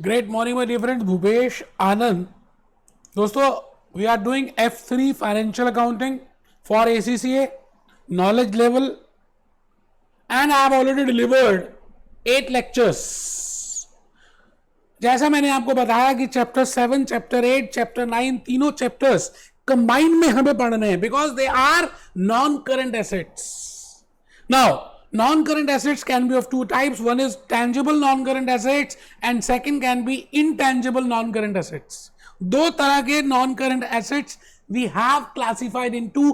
Great morning, my dear friends. Bhupesh Anand. दोस्तों, we are doing F3 Financial Accounting for ACCA knowledge level, and I have already delivered 8 lectures. जैसा मैंने आपको बताया कि chapter 7, chapter 8, chapter 9 तीनों chapters combine में हमें पढ़ने हैं because they are non current assets. Now non-current assets can be of two types. One is tangible non-current assets and second can be intangible non-current assets. दो तरह के non-current assets we have classified into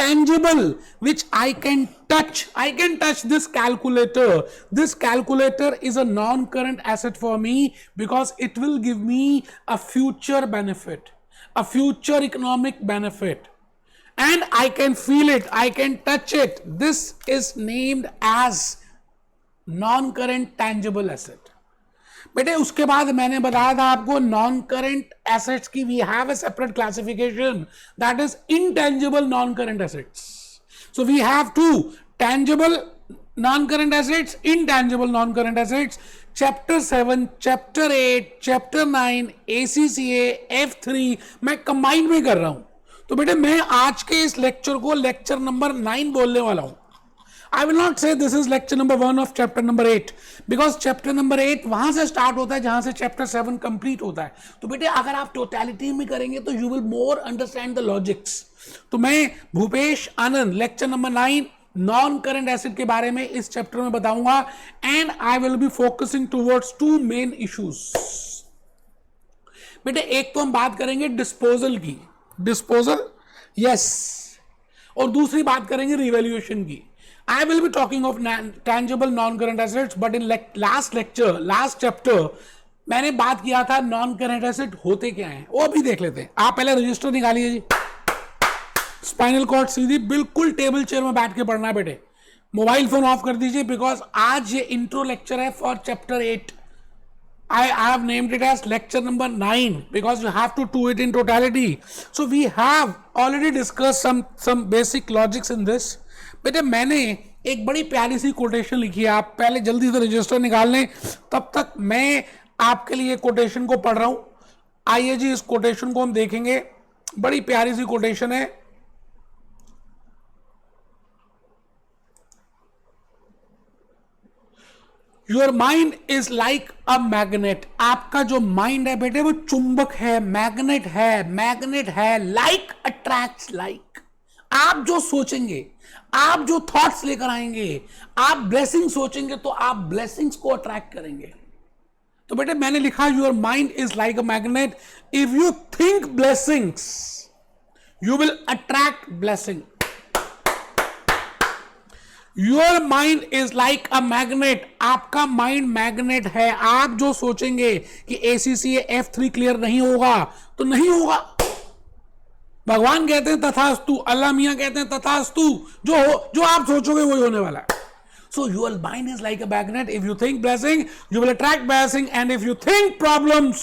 tangible, which I can touch. I can touch this calculator. This calculator is a non-current asset for me because it will give me a future benefit, a future economic benefit. And I can feel it, I can touch it. This is named as non-current tangible asset. बेटे उसके बाद मैंने बताया था आपको non-current assets की we have a separate classification that is intangible non-current assets. So we have two tangible non-current assets, intangible non-current assets. Chapter 7, Chapter 8, Chapter 9, ACCA, F3 मैं combine में कर रहा हूं. तो बेटे मैं आज के इस लेक्चर को लेक्चर नंबर 9 बोलने वाला हूं. आई विल नॉट से this is lecture number 1 of chapter number 8 because chapter number 8 वहां से स्टार्ट होता है जहां से चैप्टर 7 कंप्लीट होता है. तो बेटे अगर आप टोटलिटी में करेंगे तो you will more understand the logics. तो मैं Bhupesh Anand lecture number 9 non current asset के बारे में इस चैप्टर में बताऊंगा and I will be focusing towards two main issues. बेटे एक तो हम बात करेंगे डिस्पोजल की, डिस्पोजल यस, और दूसरी बात करेंगे रिवैल्यूएशन की. आई will be talking of tangible non current assets but in last chapter मैंने बात किया था नॉन करंट एसेट होते क्या हैं, वो भी देख लेते हैं. आप पहले रजिस्टर निकालिए जी. स्पाइनल कॉर्ड सीधी बिल्कुल टेबल चेयर में बैठ के पढ़ना है बेटे. मोबाइल फोन ऑफ कर दीजिए बिकॉज आज ये इंट्रो लेक्चर है for chapter 8. I have named it as lecture number 9 because you have to do it in totality. So we have already discussed some basic logics in this. बेटे मैंने एक बड़ी प्यारी सी कोटेशन लिखी है, आप पहले जल्दी से रजिस्टर निकाल लें, तब तक मैं आपके लिए कोटेशन को पढ़ रहा हूं. आइए जी इस कोटेशन को हम देखेंगे. बड़ी प्यारी सी कोटेशन है. Your mind is like a magnet. आपका जो माइंड है बेटे वो चुंबक है, मैग्नेट है, मैग्नेट है. Like attracts like. आप जो सोचेंगे, आप जो थॉट्स लेकर आएंगे, आप ब्लेसिंग सोचेंगे तो आप ब्लेसिंग्स को अट्रैक्ट करेंगे. तो बेटे मैंने लिखा your mind is like a magnet. If you think blessings you will attract blessing. Your mind is like a magnet. आपका माइंड मैग्नेट है. आप जो सोचेंगे कि ACCA F3 क्लियर नहीं होगा तो नहीं होगा. भगवान कहते हैं तथास्तु, अल्लाह मियां कहते हैं तथास्तु. जो आप सोचोगे वही होने वाला है. So your mind is like a magnet. If you think blessing you will attract blessing and if you think problems,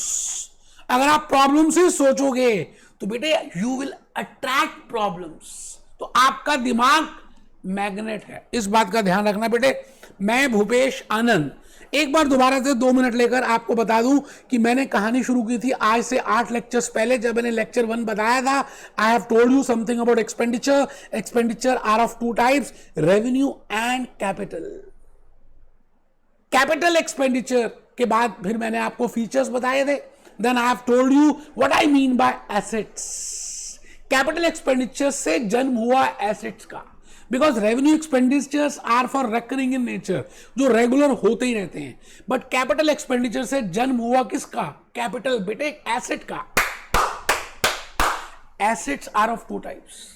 अगर आप प्रॉब्लम से सोचोगे तो बेटे यू विल अट्रैक्ट प्रॉब्लम्स. तो आपका दिमाग मैग्नेट है. इस बात का ध्यान रखना बेटे. मैं भूपेश आनंद एक बार दोबारा से 2 मिनट लेकर आपको बता दूं कि मैंने कहानी शुरू की थी आज से 8 लेक्चर्स पहले जब मैंने लेक्चर 1 बताया था. I have told you something about expenditure. Expenditure are of 2 types, revenue and capital. Capital expenditure के बाद फिर मैंने आपको फीचर्स बताए थे. Then I have told you what I mean by assets. Capital expenditure से जन्म हुआ एसेट्स का. Because revenue expenditures are for recurring in nature, जो रेगुलर होते ही रहते हैं. बट कैपिटल एक्सपेंडिचर से जन्म हुआ किसका? कैपिटल बेटे एसेट का. Assets are of 2 types,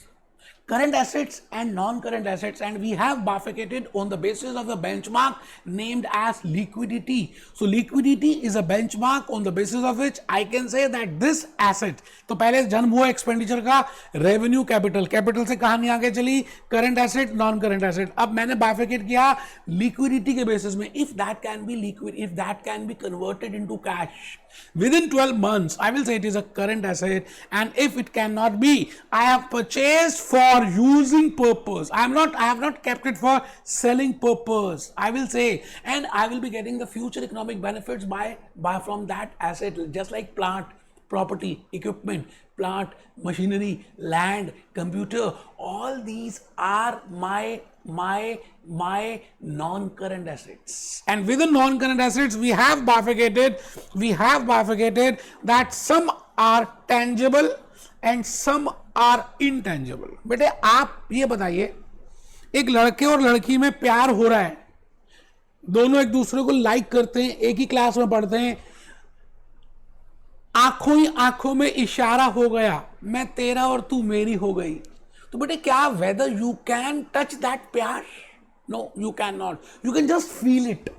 current assets and non-current assets, and we have bifurcated on the basis of a benchmark named as liquidity. So liquidity is a benchmark on the basis of which I can say that this asset, तो पहले जन्म हुआ expenditure का, revenue, capital, capital से कहानी आगे चली current asset, non current asset. अब मैंने बाइफिकेट किया लिक्विडिटी के बेसिस में. If that can be liquid, if that can be converted into cash within 12 months, I will say it is a current asset. And if it cannot be, I have purchased for for using purpose. I have not kept it for selling purpose. I will say, and I will be getting the future economic benefits by from that asset, just like plant, property, equipment, plant, machinery, land, computer. All these are my non-current assets. And within non-current assets, we have bifurcated that some are tangible and some are intangible. बेटे आप ये बताइए, एक लड़के और लड़की में प्यार हो रहा है, दोनों एक दूसरे को लाइक करते हैं, एक ही क्लास में पढ़ते हैं, आंखों ही आंखों में इशारा हो गया, मैं तेरा और तू मेरी हो गई, तो बेटे क्या whether you can touch that प्यार? No, you can not. You can just feel it.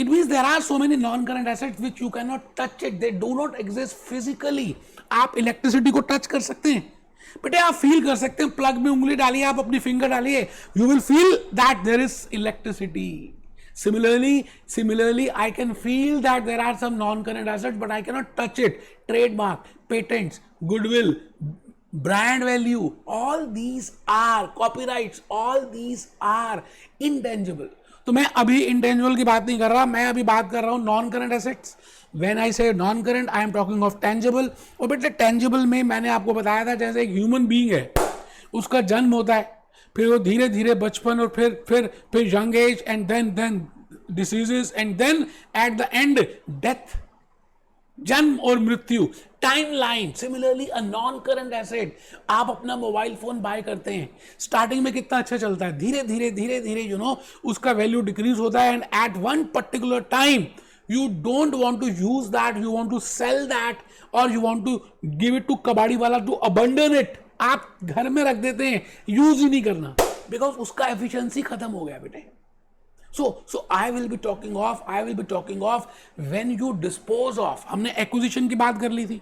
It means there are so many non-current assets which you cannot touch it. They do not exist physically. आप electricity को touch कर सकते हैं बेटे, आप feel कर सकते हैं. प्लग में उंगली डालिए, आप अपनी फिंगर डालिए, you will feel that there is electricity. Similarly, I can feel that there are some non-current assets, but I cannot touch it. Trademark, patents, goodwill, brand value, all these are copyrights. All these are intangible. तो मैं अभी intangible की बात नहीं कर रहा, मैं अभी बात कर रहा हूँ non current assets. When I say non current, I am talking of tangible. और बेटे टेंजिबल में मैंने आपको बताया था, जैसे एक ह्यूमन बीइंग है, उसका जन्म होता है, फिर वो धीरे धीरे बचपन और फिर young age and then diseases and then at the end death, जन्म और मृत्यु, timeline. Similarly a non current asset, आप अपना मोबाइल फोन बाय करते हैं, स्टार्टिंग में कितना अच्छा चलता है, धीरे धीरे यू नो उसका वैल्यू डिक्रीज होता है, and at one particular time you don't want to use that, you want to sell that, और you want to give it to कबाड़ी वाला टू अबंडन इट. आप घर में रख देते हैं, यूज ही नहीं करना, बिकॉज उसका एफिशिएंसी खत्म हो गया बेटे. So I will be talking of when you dispose of. हमने एक्विजिशन की बात कर ली थी,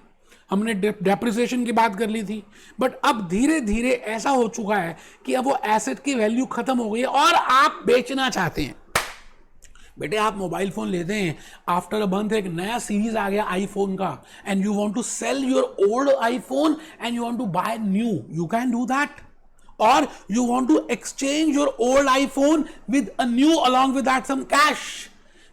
हमने डेप्रिसिएशन की बात कर ली थी, बट अब धीरे धीरे ऐसा हो चुका है कि अब वो एसेट की वैल्यू खत्म हो गई है और आप बेचना चाहते हैं. बेटे आप मोबाइल फोन लेते हैं, आफ्टर अ मंथ एक नया सीरीज आ गया आईफोन का, and you want to sell your old iPhone and you want to buy new, you can do that. Or you want to exchange your old iPhone with a new, along with that some cash.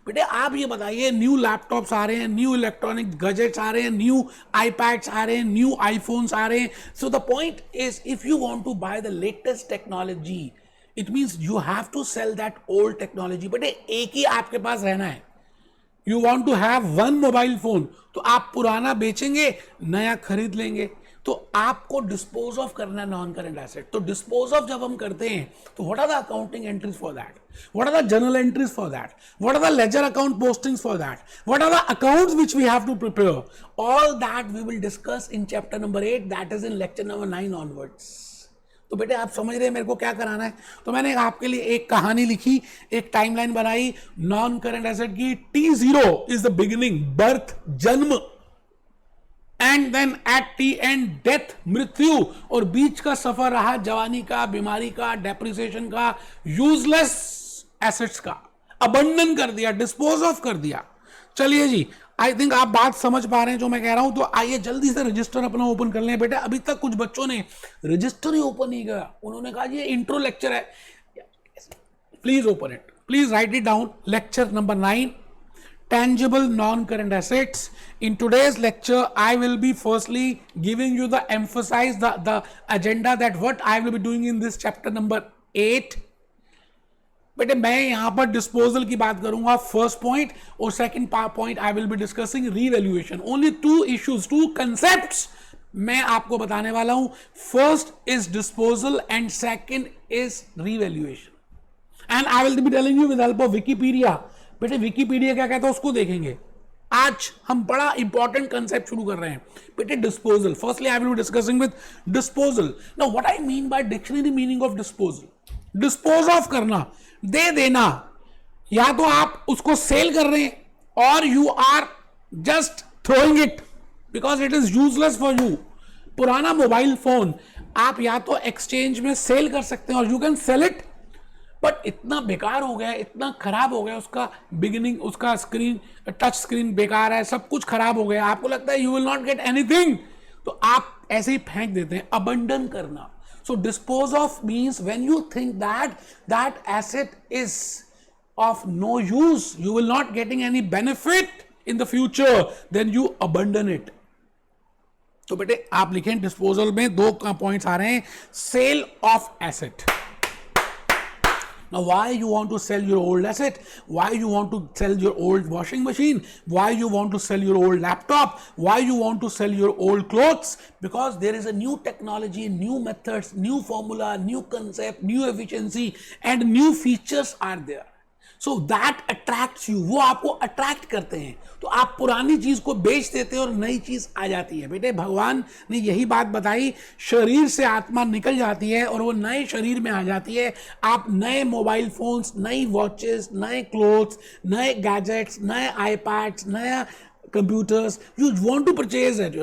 बेटे आप ये बताइए, new laptops आ रहे हैं, new electronic gadgets आ रहे हैं, new iPads आ रहे हैं, न्यू आईफोन्स आ रहे हैं. So the point is, if you want to buy the latest technology, it means you have to sell that old technology. बेटे एक ही आपके पास रहना है, you want to have one mobile phone, तो आप पुराना बेचेंगे, नया खरीद लेंगे. तो आपको डिस्पोज ऑफ करना है नॉन करंट एसेट. तो डिस्पोज ऑफ जब हम करते हैं, तो what are the accounting entries for that, what are the journal entries for that, what are the ledger account postings for that, what are the accounts which we have to prepare, all that we will discuss in chapter number 8, that is in lecture number 9 onwards. तो बेटे आप समझ रहे हैं मेरे को क्या कराना है. तो मैंने आपके लिए एक कहानी लिखी, एक टाइमलाइन बनाई नॉन करंट एसेट की. T0 is the beginning, birth, जन्म, and then at T end death, मृत्यु, और बीच का सफर रहा जवानी का, बीमारी का, डेप्रिसिएशन का, यूजलेस एसेट्स का. अबंडन कर दिया, डिस्पोज ऑफ कर दिया. चलिए जी, आई थिंक आप बात समझ पा रहे हैं जो मैं कह रहा हूं. तो आइए जल्दी से रजिस्टर अपना ओपन कर लें. बेटे अभी तक कुछ बच्चों ने रजिस्टर ही ओपन नहीं किया, उन्होंने कहा ये इंट्रो लेक्चर है. Please open it, please right it down. Lecture number 9, tangible non-current assets. In today's lecture, I will be firstly giving you the agenda that what I will be doing in this chapter number 8. बेटे मैं यहां पर disposal की बात करूंगा first point, और second point I will be discussing revaluation. Only 2 issues, 2 concepts मैं आपको बताने वाला हूं. First is disposal and second is revaluation. And I will be telling you with help of Wikipedia. बेटे विकिपीडिया क्या कहता है उसको देखेंगे. आज हम बड़ा इंपॉर्टेंट कंसेप्ट शुरू कर रहे हैं बेटे, disposal. Firstly I will be discussing with disposal. Now what I mean bye dictionary meaning of disposal. Dispose of करना, दे देना, या तो आप उसको सेल कर रहे हैं और you are just throwing it because it is useless for you. पुराना मोबाइल फोन आप या तो एक्सचेंज में सेल कर सकते हैं और you can sell it, but इतना बेकार हो गया, इतना खराब हो गया उसका बिगिनिंग, उसका स्क्रीन, टच स्क्रीन बेकार है, सब कुछ खराब हो गया, आपको लगता है you will not get anything, तो आप ऐसे ही फेंक देते हैं. अबंडन करना. So dispose of means when you think that that asset is of no use, you will not getting any benefit in the future, then you abandon it. तो बेटे आप लिखें डिस्पोजल में दो पॉइंट्स आ रहे हैं, sale of asset. Now, why you want to sell your old asset? Why you want to sell your old washing machine? Why you want to sell your old laptop? Why you want to sell your old clothes? Because there is a new technology, new methods, new formula, new concept, new efficiency, and new features are there. So that attracts you. वो आपको attract करते हैं. तो आप पुरानी चीज को बेच देते हैं और नई चीज आ जाती है. बेटे भगवान ने यही बात बताई, शरीर से आत्मा निकल जाती है और वो नए शरीर में आ जाती है. आप नए मोबाइल फोन्स, नई वॉचेस, नए क्लोथ्स, नए गैजेट्स, नए आईपैड्स, नया computers, you want to purchase it,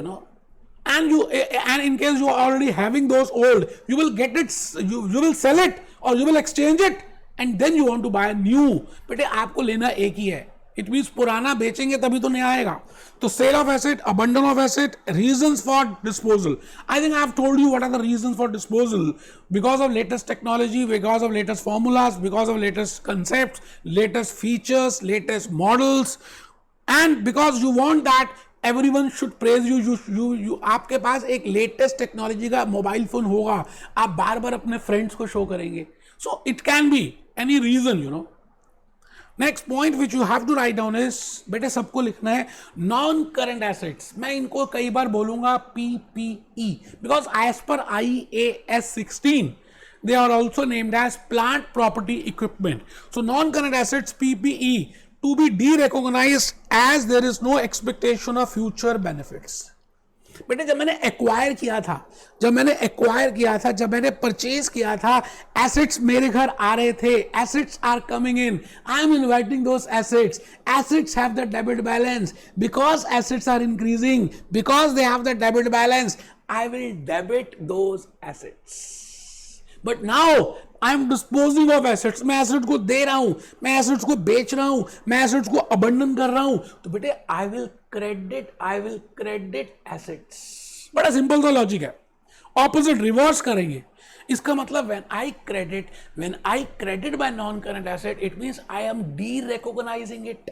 and in case you are already having those old, you will get it, you will sell it or you will exchange it, and then you want to buy new. बेटे आपको लेना एक ही है. It means पुराना बेचेंगे तभी तो नया आएगा. तो sale of asset, abandon of asset, reasons for disposal. I think I have told you what are the reasons for disposal. Because of latest technology, because of latest formulas, because of latest concepts, latest features, latest models, and because you want that everyone should praise you. You आपके पास एक latest technology का mobile phone होगा, आप बार बार अपने friends को show करेंगे. So it can be any reason. Next point which you have to write down is, बेटे सबको लिखना है नॉन करंट एसेट्स. मैं इनको कई बार बोलूंगा PPE because as per IAS 16 they are also named as plant property equipment. So non current assets PPE to be derecognized as there is no expectation of future benefits. बेटे जब मैंने acquire किया था, जब मैंने परचेज किया था, assets मेरे घर आ रहे थे, assets are coming in, I am inviting those assets, assets have the debit balance, because assets are increasing, because they have the debit balance, I will debit those assets. But now I am disposing of assets. मैं asset को दे रहा हूं, मैं assets को बेच रहा हूं, मैं एसेट्स को अबंडन कर रहा हूं, तो बेटे आई विल क्रेडिट एसेट्स. बड़ा सिंपल सा लॉजिक है. ऑपोजिट रिवर्स करेंगे. इसका मतलब when I credit by non current asset, it means I am derecognising it.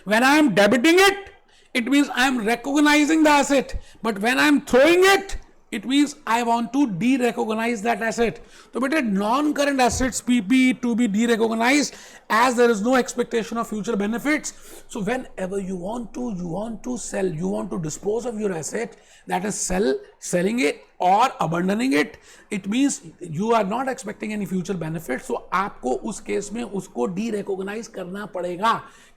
When I am debiting it, it means I am recognizing the asset, but when I am throwing it, it means I want to derecognize that asset. So बेटे non-current assets PP to be derecognized as there is no expectation of future benefits. So whenever you want to sell, you want to dispose of your asset, that is selling it or abandoning it, it means you are not expecting any future benefits. So आपको उस case में उसको derecognize करना पड़ेगा,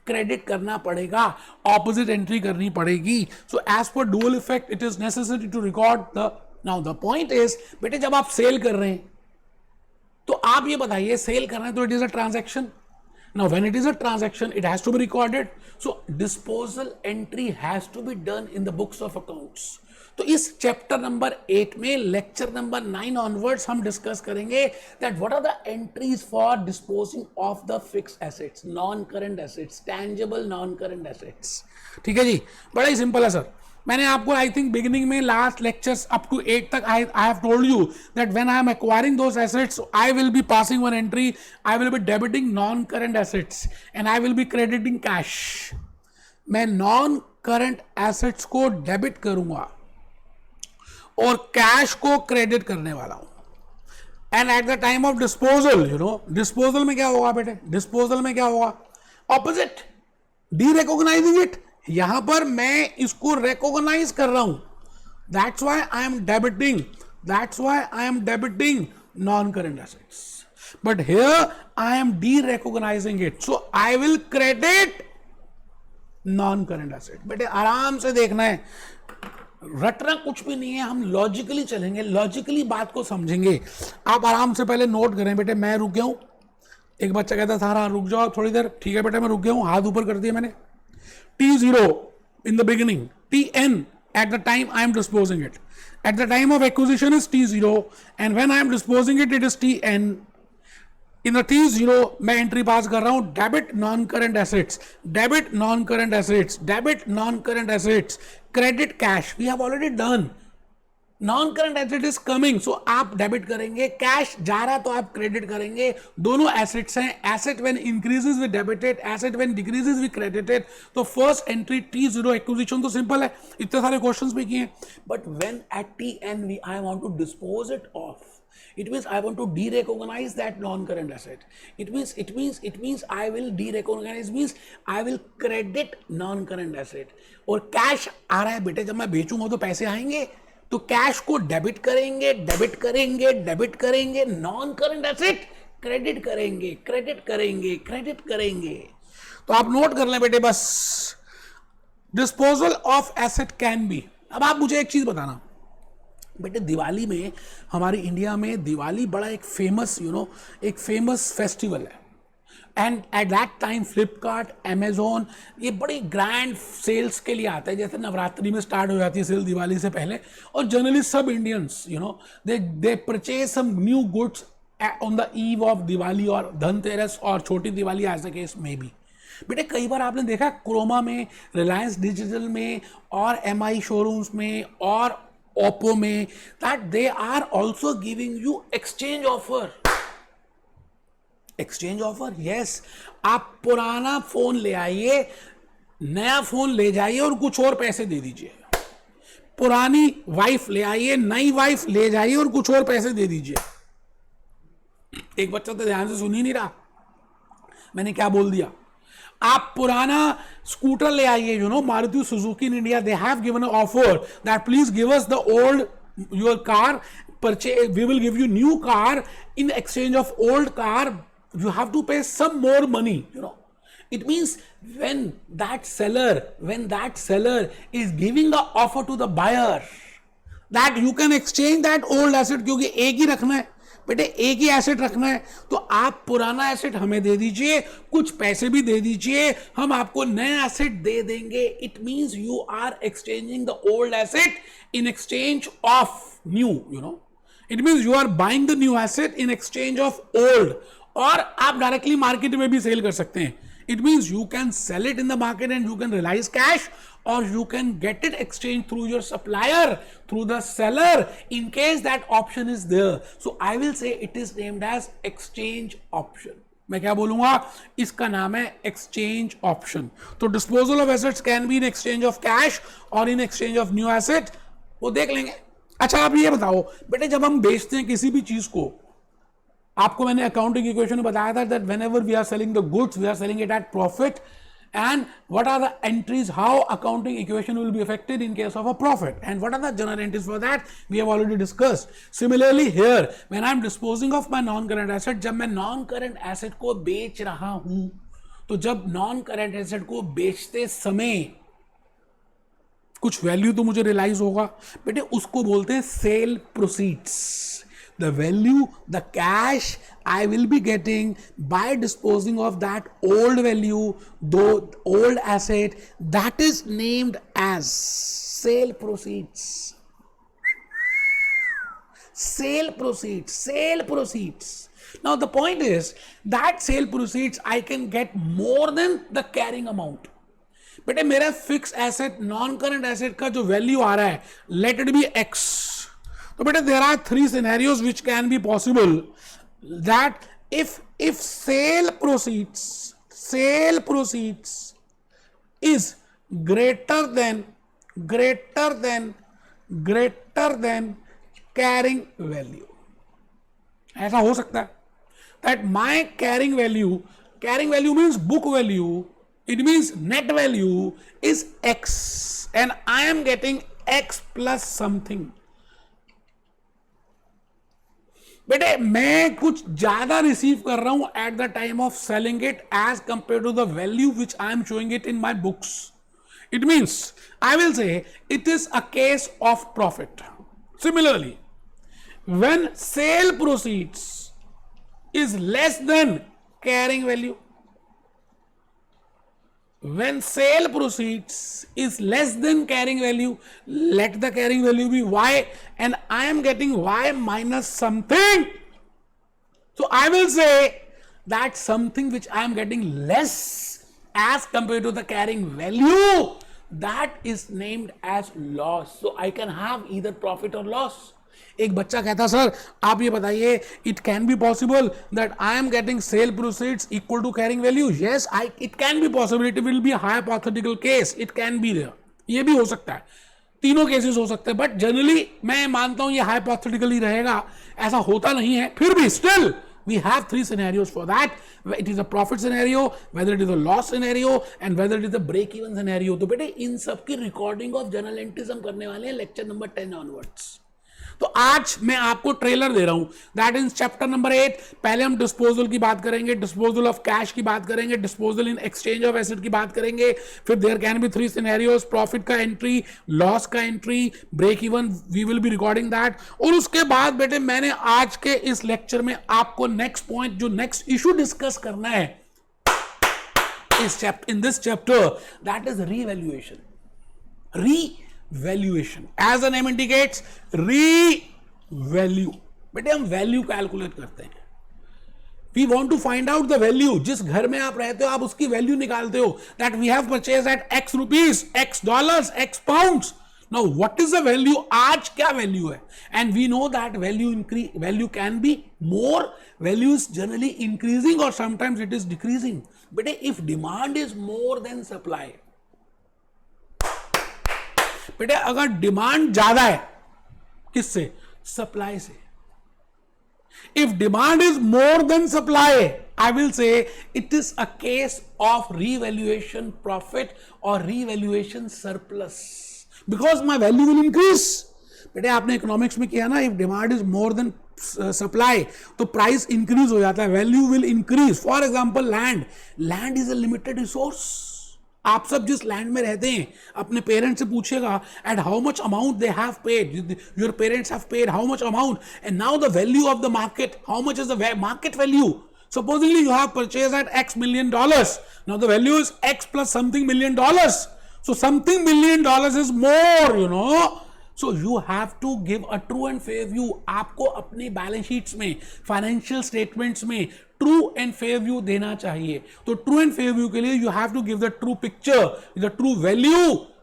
credit करना पड़ेगा, opposite entry करनी पड़ेगी. So as per dual effect it is necessary to record the. Now the point is, बेटे जब आप सेल कर रहे हैं तो आप ये बताइए, सेल कर रहे हैं तो it is a transaction. Now when it is a transaction, it has to be recorded. So disposal entry has to be done in the books of accounts. तो इस चैप्टर नंबर 8 में लेक्चर नंबर 9 ऑनवर्ड्स हम discuss करेंगे that what are the entries for disposing of the fixed assets, non current assets, tangible non current assets. ठीक है जी, बड़ा ही simple है sir. मैंने आपको आई थिंक बिगिनिंग में लास्ट लेक्चर्स अप टू 8 तक आई have told you that when I M acquiring those assets, I will be passing one entry, I will B debiting non current assets and I will B crediting cash. मैं non current assets को debit करूंगा और cash को credit करने वाला हूं. And eight the time of disposal, disposal में क्या होगा बेटे, डिस्पोजल में क्या होगा, ऑपोजिट, डीरेकॉग्नाइजिंग इट. यहां पर मैं इसको रिकॉग्नाइज कर रहा हूं, that's why I am debiting non current assets. But here I am derecognising it, so I will credit non current asset. बेटे आराम से देखना है, रटना कुछ भी नहीं है, हम लॉजिकली चलेंगे, लॉजिकली बात को समझेंगे. आप आराम से पहले नोट करें. बेटे मैं रुक गया हूं, एक बच्चा कहता था हाँ रुक जाओ थोड़ी देर. ठीक है बेटा मैं रुक गया हूं, हाथ ऊपर कर दिया मैंने. T0 in the beginning, Tn at the time I am disposing it. At the time of acquisition is T0 and when I am disposing it, it is Tn. In the T0 मैं entry पास कर रहा हूं, debit non current assets, debit non current assets, debit non current assets, credit cash. We have already done. Non current asset is coming, so आप debit करेंगे, cash जा रहा तो आप क्रेडिट करेंगे, दोनों एसेट्स हैं. Asset when increases with debited, asset when decreases with credited. तो फर्स्ट एंट्री T0 एक्विजिशन तो सिंपल है, इतने सारे क्वेश्चंस भी किए. But when at Tn I want to dispose it of, it means I want to derecognize that non-current asset. It means I will derecognize, means I will credit non-current asset. और cash आ रहा है बेटे, जब मैं बेचूंगा तो पैसे आएंगे, तो कैश को डेबिट करेंगे, डेबिट करेंगे, डेबिट करेंगे, नॉन करंट एसेट क्रेडिट करेंगे, क्रेडिट करेंगे, क्रेडिट करेंगे. तो आप नोट कर लें बेटे बस, disposal of asset can be. अब आप मुझे एक चीज बताना बेटे, दिवाली में हमारी इंडिया में दिवाली बड़ा एक फेमस एक फेमस फेस्टिवल है. And at that time Flipkart, Amazon, ये बड़ी ग्रैंड सेल्स के लिए आता है. जैसे नवरात्रि में स्टार्ट हो जाती है सेल दिवाली से पहले, और जनरली सब Indians they purchase some new goods on the eve of Diwali और धनतेरस और छोटी Diwali as the case may be. बेटे कई बार आपने देखा क्रोमा में, रिलायंस डिजिटल में और MI शोरूम्स में और ओप्पो में, that they are also giving you exchange offer. Exchange offer, yes. आप पुराना फोन ले आइए, नया फोन ले जाइए और कुछ और पैसे दे दीजिए. पुरानी वाइफ ले आइए, नई वाइफ ले जाइए और कुछ और पैसे दे दीजिए. एक बच्चा तो ध्यान से सुन ही नहीं रहा, मैंने क्या बोल दिया. आप पुराना स्कूटर ले आइए, Maruti Suzuki in India they have given a offer that please give us the old your car, purchase we will give you new car, in exchange of old car you have to pay some more money. It means when that seller is giving the offer to the buyer that you can exchange that old asset, क्योंकि एक ही रखना है बेटे, एक ही asset रखना है, तो आप पुराना एसेट हमें दे दीजिए, कुछ पैसे भी दे दीजिए, हम आपको नया एसेट दे देंगे. It means you are exchanging the old asset in exchange of new. It means you are buying the new asset in exchange of old. और आप डायरेक्टली मार्केट में भी सेल कर सकते हैं. It means you can sell it in the market and you can realise cash, or you can get it exchanged through your supplier, through the seller, in case that option is there. So I will say it is named as exchange option. मैं क्या बोलूंगा, इसका नाम है exchange option. तो disposal of assets can be in exchange of cash or in exchange of new asset, वो देख लेंगे. अच्छा आप ये बताओ बेटे, जब हम बेचते हैं किसी भी चीज को, आपको मैंने अकाउंटिंग इक्वेशन में बताया था that whenever we are selling the goods, we are selling it at profit. And what are the entries, how accounting equation will be affected in case of a profit, and what are the general entries for that we have already discussed. Similarly here, when I am disposing of my non-current asset, जब मैं non-current asset को बेच रहा हूं, तो जब non-current asset को बेचते समय कुछ वैल्यू तो मुझे रियलाइज होगा बेटे, उसको बोलते हैं sale proceeds. The value, the cash I will be getting by disposing of that old value, though old asset, that is named as sale proceeds. Sale proceeds, sale proceeds. Now the point is that sale proceeds I can get more than the carrying amount. बेटे मेरा fix asset, non current asset का जो value आ रहा है, let it be x. So, but there are three scenarios which can be possible, that if sale proceeds is greater than carrying value. ऐसा हो सकता है that my carrying value means book value, it means net value is x and I am getting x plus something. बेटे मैं कुछ ज्यादा receive कर रहा हूं at the time of selling it as compare to the value which I am showing it in my books. It means I will say it is a case of profit. Similarly when sale proceeds is less than carrying value, when sale proceeds is less than carrying value, let the carrying value be y and I am getting y minus something. So I will say that something which I am getting less as compared to the carrying value, that is named as loss. So I can have either profit or loss. एक बच्चा कहता sir आप ये बताइए, it can be possible that I am getting sale proceeds equal to carrying value. Yes, it can be possible. It will be hypothetical case. It can be there. ये भी हो सकता है, तीनों केसेस हो सकते हैं, बट जनरली मैं मानता हूं ये हाइपोथेटिकल ही रहेगा, ऐसा होता नहीं है. फिर भी still we have three scenarios for that. It is a profit scenario, whether it is a loss scenario, and whether it is a break even scenario. तो बेटे इन सब की रिकॉर्डिंग ऑफ जर्नल एंट्रीज हम करने वाले हैं लेक्चर नंबर 10 ऑनवर्ड्स. तो आज मैं आपको ट्रेलर दे रहा हूं. That is chapter number 8. पहले हम डिस्पोजल की बात करेंगे, डिस्पोजल ऑफ कैश की बात करेंगे, disposal in exchange of asset की बात करेंगे. फिर there can be three scenarios, profit का एंट्री, लॉस का entry, break even. We will be recording that. और उसके बाद बेटे मैंने आज के इस लेक्चर में आपको नेक्स्ट पॉइंट, जो नेक्स्ट इशू डिस्कस करना है in this chapter, that is revaluation. Revaluation, as the name indicates, revalue. बेटे हम वैल्यू कैलकुलेट करते हैं. We want to find out the value. जिस घर में आप रहते हो आप उसकी वैल्यू निकालते हो. That we have purchased at X rupees, X dollars, X pounds. Now what is the value? आज क्या वैल्यू है? And we know that value can be more. Value is generally increasing or sometimes it is decreasing. बेटे if demand is more than supply, बेटे अगर demand ज्यादा है, किससे? Supply से. If demand is more than supply, I will say it is a case of revaluation profit और revaluation surplus, because my value will increase. बेटे आपने economics में किया ना, if demand is more than supply तो price increase हो जाता है, value will increase. For example land is a limited resource. आप सब जिस लैंड में रहते हैं अपने पेरेंट्स से पूछिएगा at how much amount they have paid. Your parents have paid how much amount, and now the value of the market, how much is the market value. Supposedly you have purchased at X million dollars. Now the value is X plus something million dollars. So something million dollars is more, you know. So you have to give a true and fair view. आपको अपनी balance sheets में, financial statements में true and fair view देना चाहिए. तो true and fair view के लिए you have to give the true picture, the true value,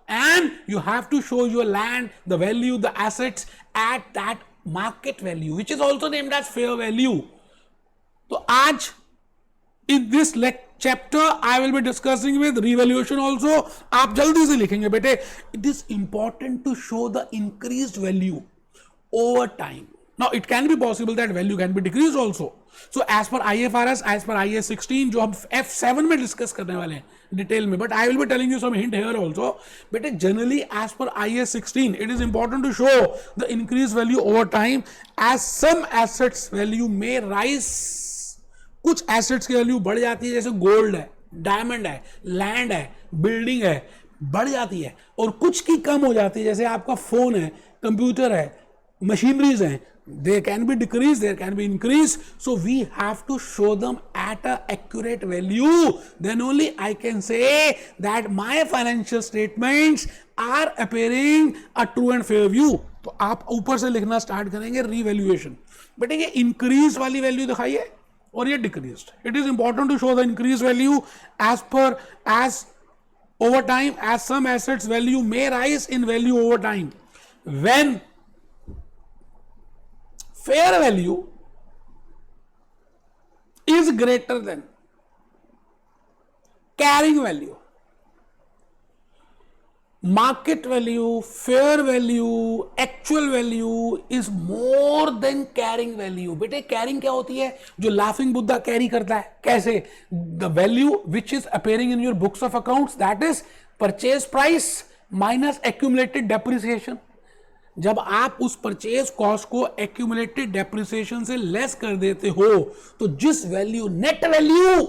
and you have to show your land, the value, the assets at that market value, which is also named as fair value. तो आज in this chapter I will be discussing with revaluation also. आप जल्दी से लिखेंगे बेटे, it is important to show the increase value over time. Now it can be possible that value can be decrease also. So as per IFRS, as per IAS 16, जो हम F7 में discuss करने वाले हैं डिटेल में, but I will be telling you some hint here also. बेटे generally as per IAS 16 it is important to show the increase value over time as some assets value may rise. कुछ assets की value बढ़ जाती है, जैसे gold है, diamond है, land है, बिल्डिंग है, बढ़ जाती है, और कुछ की कम हो जाती है, जैसे आपका फोन है, कंप्यूटर है, मशीनरीज हैं. There can be decrease, there can be increase. So we have to show them at a accurate value. Then only I can say that my financial statements are appearing a true and fair view. तो आप ऊपर से लिखना start करेंगे revaluation. बेटे ये increase वाली value दिखाइए और ये decreased. It is important to show the increased value as over time, as some assets value may rise in value over time. When fair value is greater than carrying value. Market value, fair value, actual value is more than carrying value. बेटे carrying क्या होती है? जो laughing Buddha carry करता है. कैसे? The value which is appearing in your books of accounts, that is purchase price minus accumulated depreciation. जब आप उस परचेज कॉस्ट को एक्यूमुलेटेड डेप्रिसिएशन से लेस कर देते हो, तो जिस value, net value,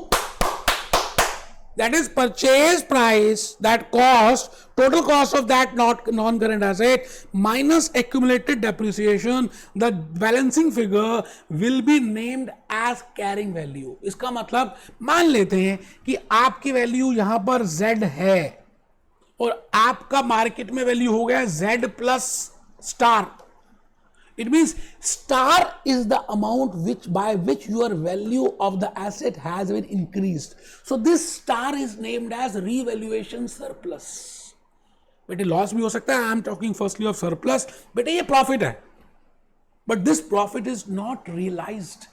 that is purchase price, that cost, total cost of that non current asset minus accumulated depreciation, the balancing figure will be named as carrying value. इसका मतलब मान लेते हैं कि आपकी वैल्यू यहां पर Z है और आपका मार्केट में वैल्यू हो गया Z plus star. It means star is the amount by which your value of the asset has been increased. So this star is named as revaluation surplus. बेटे loss भी हो सकता है, I am talking firstly of surplus, बेटे ये profit है, but this profit is not realised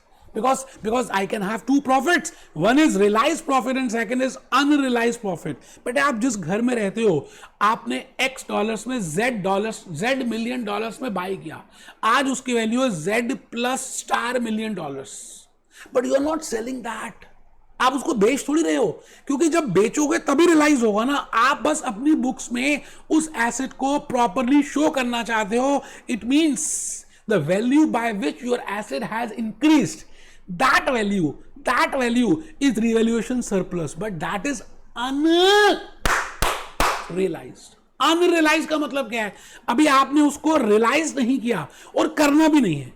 because I can have two profits, one is realized profit and second is unrealized profit. बेटे आप जिस घर में रहते हो, आपने x डॉलर्स में z मिलियन डॉलर्स में बाई किया, आज उसकी वैल्यू है z plus star million dollars, but you are not selling that, आप उसको बेच थोड़ी रहे हो, क्योंकि जब बेचोगे तभी रियलाइज होगा ना, आप बस अपनी बुक्स में उस एसेट को प्रॉपरली शो करना चाहते हो, it means the value by which your asset has increased, that value is revaluation surplus, but that is unrealized. Unrealized का मतलब क्या है, अभी आपने उसको रियलाइज नहीं किया और करना भी नहीं है,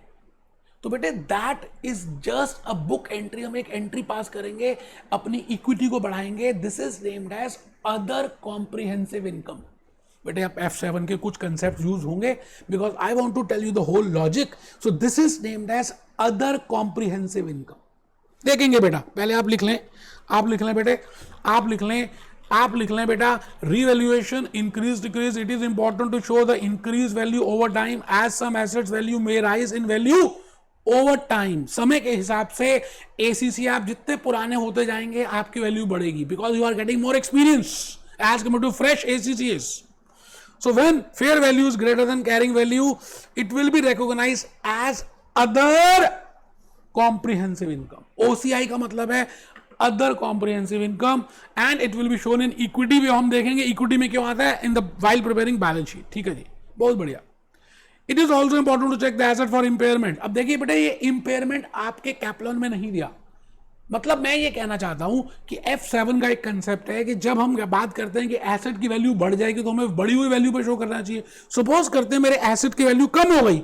तो बेटे that is just a book entry, हम एक एंट्री पास करेंगे, अपनी इक्विटी को बढ़ाएंगे, this is named as other comprehensive income. बेटे आप F7 के कुछ कंसेप्ट यूज होंगे, because I want to tell you the whole logic. So this is named as other comprehensive income. देखेंगे बेटा, पहले आप लिख लें बेटे, आप लिख लें बेटा, revaluation increase decrease, it is important to show the increase value over time as some assets value may rise in value over time. समय के हिसाब से एसीसी आप जितने पुराने होते जाएंगे आपकी वैल्यू बढ़ेगी, because you are getting more experience as compare to fresh ACCS. So when fair value is greater than carrying value, it will be recognized as other comprehensive income. OCI का मतलब है other comprehensive income and it will be shown in equity. भी हम देखेंगे equity में क्यों आता है, in the while preparing balance sheet. ठीक है जी, बहुत बढ़िया. It is also important to check the asset for impairment. अब देखिए बेटा, ये impairment आपके कैपलन में नहीं दिया, मतलब मैं ये कहना चाहता हूं कि F7 का एक कंसेप्ट है कि जब हम बात करते हैं कि एसेट की वैल्यू बढ़ जाएगी तो हमें बढ़ी हुई वैल्यू पे शो करना चाहिए. सपोज करते हैं मेरे एसेट की वैल्यू कम हो गई,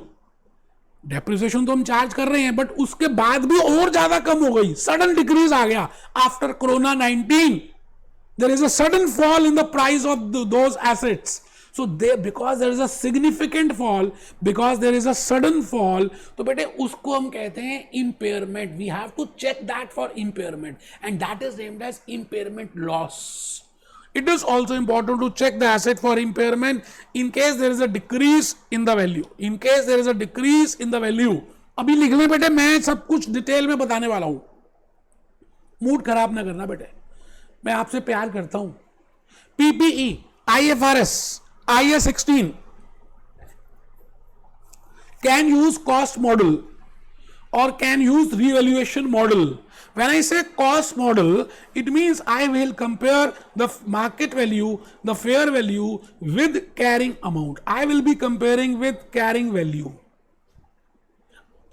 डेप्रिसिएशन तो हम चार्ज कर रहे हैं, बट उसके बाद भी और ज्यादा कम हो गई, सडन डिक्रीज आ गया after corona 19, there is a sudden fall in the price of those assets. So because there is a significant fall, because there is a sudden fall, तो बेटे उसको हम कहते हैं impairment. We have to check that for impairment, and that is named as impairment loss. It is also important to check the asset for impairment in case there is a decrease in the value. In case there is a decrease in the value. अभी लिख लें बेटे, मैं सब कुछ detail में बताने वाला हूं, मूड खराब ना करना बेटे, मैं आपसे प्यार करता हूं. PPE, IFRS, IAS 16 can use cost model or can use revaluation model. When I say cost model, it means I will compare the market value, the fair value with carrying amount. I will be comparing with carrying value.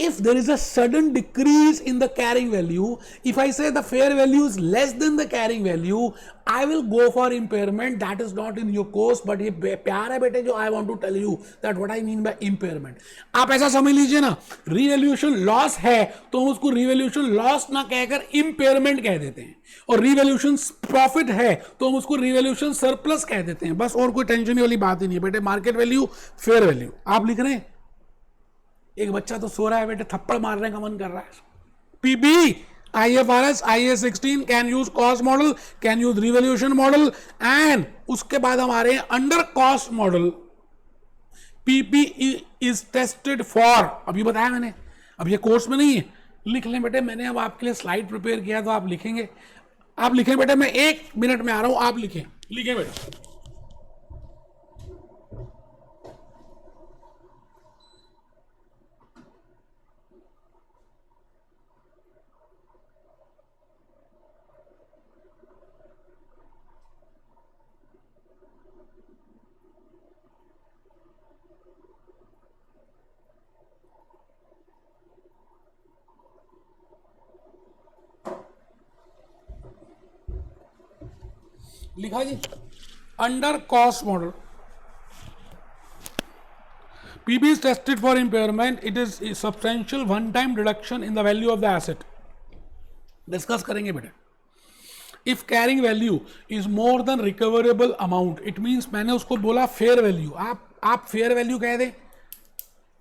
If there is a sudden decrease in the carrying value, if I say the fair value is less than the carrying value, I will go for impairment. That is not in your course, but ये प्यार है बेटे जो I want to tell you that what I mean by impairment. आप ऐसा समझ लीजिए ना, revaluation loss है तो हम उसको revaluation loss ना कहकर impairment कह देते हैं, और revaluation profit है तो हम उसको revaluation surplus कह देते हैं. बस और कोई टेंशन वाली बात ही नहीं है बेटे. मार्केट वैल्यू, फेयर वैल्यू आप लिख रहे हैं. एक बच्चा तो सो रहा है बेटे, थप्पड़ मारने का मन कर रहा है. PPE, IFRS, IAS 16 can use cost model, can use revaluation model, and उसके बाद हमारे under cost model PPE is tested for. अभी बताया मैंने, अब ये कोर्स में नहीं है, लिख लें बेटे. मैंने अब आपके लिए स्लाइड प्रिपेयर किया तो आप लिखेंगे. आप लिखें बेटे, मैं 1 मिनट में आ रहा हूं, आप लिखें बेटे. लिखा जी, under cost model PPE is tested for impairment. It is a substantial one-time reduction in the value of the asset. Discuss करेंगे बेटे. If carrying value is more than recoverable amount, it means मैंने उसको बोला fair value, आप fair value कह दें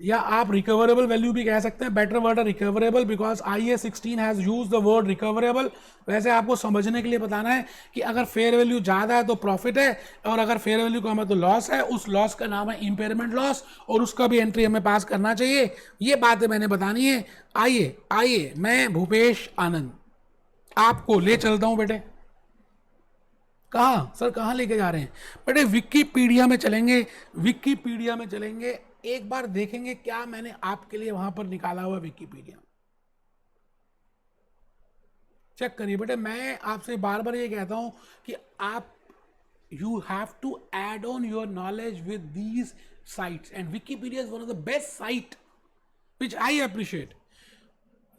या आप रिकवरेबल वैल्यू भी कह सकते हैं, बेटर वर्ड है recoverable because IAS 16 has use the word recoverable. वैसे आपको समझने के लिए बताना है कि अगर फेयर वैल्यू ज़्यादा है तो प्रॉफिट है, और अगर फेयर वैल्यू कम है तो लॉस है। उस लॉस का नाम है इम्पेयरमेंट लॉस, और उसका भी एंट्री हमें पास करना चाहिए। ये बातें मैंने बतानी है। आइए आइए, मैं भूपेश आनंद आपको ले चलता हूँ बेटे। कहाँ सर, कहाँ लेके जा रहे हैं बेटे? विकिपीडिया में चलेंगे, विकिपीडिया में चलेंगे, एक बार देखेंगे क्या मैंने आपके लिए वहां पर निकाला हुआ विकिपीडिया। चेक करिए बेटे, मैं आपसे बार बार ये कहता हूं कि आप you have to add on your knowledge with these sites, and Wikipedia is one of the best site which I appreciate.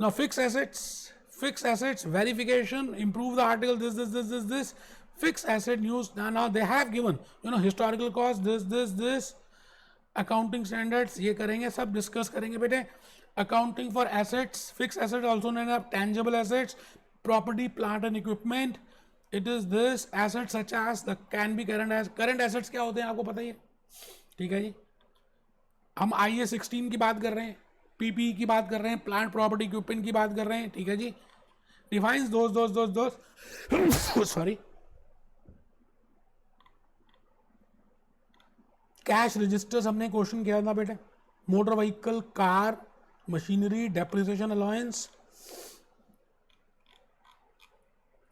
Now fixed assets verification, improve the article, this fixed asset news. Now they have given historical cost, this accounting standards, ये करेंगे, सब discuss करेंगे बेटे। accounting for assets, fixed assets also known as tangible assets, property plant and equipment, it is this assets such as the can be current assets क्या होते हैं आपको पता ही है, ठीक है जी। हम IA 16 की बात कर रहे हैं, PPE की बात कर रहे हैं, प्लांट प्रॉपर्टी इक्विपमेंट की बात कर रहे हैं, ठीक है जी। डिफाइंस दोस्त सॉरी, कैश रजिस्टर्स हमने क्वेश्चन किया था बेटे। Motor vehicle, car, machinery, depreciation allowance,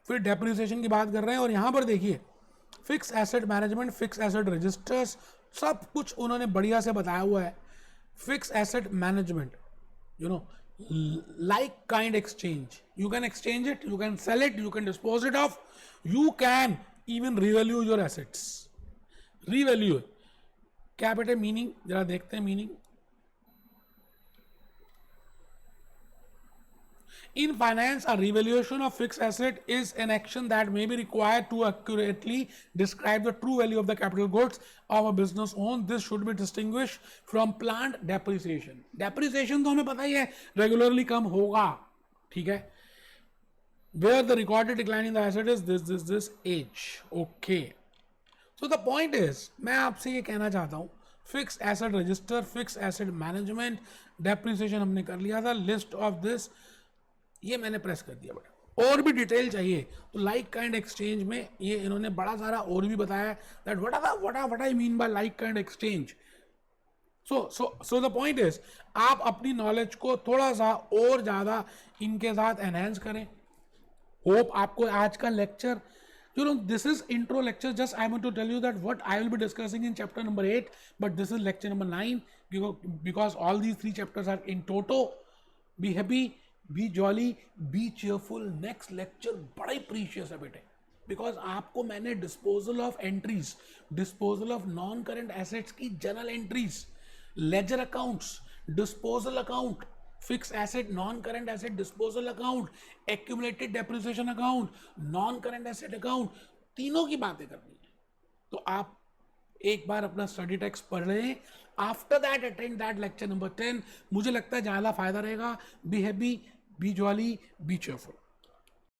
फिर डेप्रिसिएशन की बात कर रहे हैं। और यहां पर देखिए fix asset management, fix asset registers, सब कुछ उन्होंने बढ़िया से बताया हुआ है। Fix asset management, like kind exchange, you can exchange it, you can sell it, you can dispose it off, you can even revalue your assets। revalue क्या बेटे मीनिंग, जरा देखते हैं meaning. In finance, a revaluation of fixed asset is an action that may be required to accurately describe the true value of the capital goods of a business owned. This should be distinguished from plant depreciation. Depreciation तो हमें पता ही है regularly कम होगा, ठीक है। Where the recorded decline in the asset is this age. Okay. So the point is, मैं आपसे ये कहना चाहता हूँ, fix asset register, fix asset management, depreciation हमने कर लिया था, लिस्ट ऑफ दिस ये मैंने प्रेस कर दिया बेटा। और भी डिटेल चाहिए तो लाइक काइंड एक्सचेंज में ये इन्होंने बड़ा सारा और भी बताया that what I mean bye like kind exchange. So the point is, आप अपनी नॉलेज को थोड़ा सा और ज्यादा इनके साथ एनहेंस करें। होप आपको आज का lecture, this is intro lecture, just I want to tell you that what I will be discussing in chapter number 8, but this is lecture number 9 because all these 3 chapters are in toto। Be happy, be jolly, be cheerful। next lecture बड़ा ही precious है बेटे, because आपको मैंने disposal of entries, disposal of non current assets की journal entries, ledger accounts, disposal account, fix asset, non current asset disposal account, accumulated depreciation account, non current asset account, तीनों की बातें करनी है। तो आप एक बार अपना स्टडी टेक्स्ट पढ़ लें, after that attend that lecture number 10। मुझे लगता है ज़्यादा फायदा रहेगा। Be happy, B jolly, B cheerful.